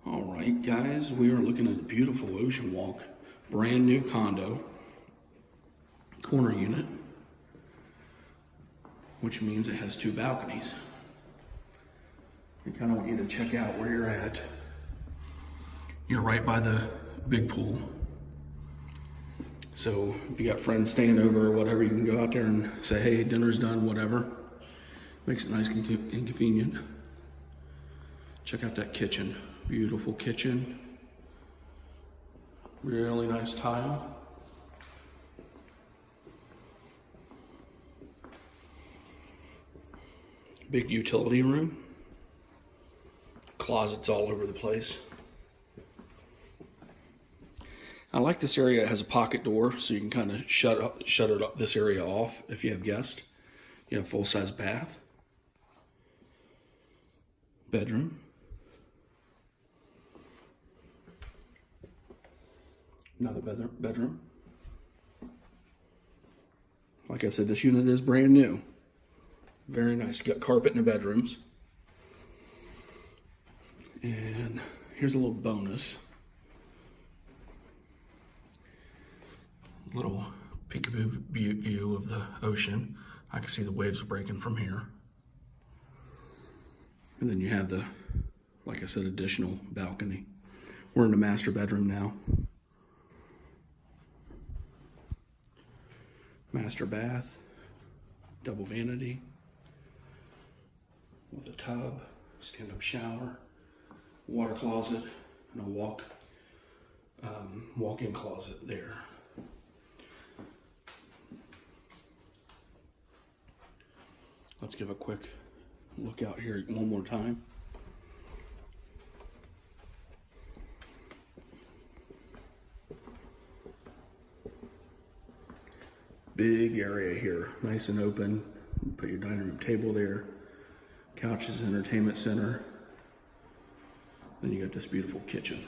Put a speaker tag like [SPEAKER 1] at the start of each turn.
[SPEAKER 1] All right, guys, we are looking at a beautiful Oceanwalk, brand new condo, corner unit, which means it has 2 balconies. I kind of want you to check out where you're at. You're right by the big pool. So if you got friends staying over or whatever, you can go out there and say, hey, dinner's done, whatever. Makes it nice and convenient. Check out that kitchen. Beautiful kitchen. Really nice tile. Big utility room. Closets all over the place. I like this area. It has a pocket door, so you can kind of shut this area off if you have guests. You have full-size bath. Bedroom. Another bedroom. Like I said, this unit is brand new. Very nice. You got carpet in the bedrooms. And here's a little bonus. Little peekaboo view of the ocean. I can see the waves breaking from here. And then you have the, like I said, additional balcony. We're in the master bedroom now. Master bath, double vanity, with a tub, stand-up shower, water closet, and a walk-in closet there. Let's give a quick look out here one more time. Big area here, nice and open. Put your dining room table there. Couches, entertainment center. Then you got this beautiful kitchen.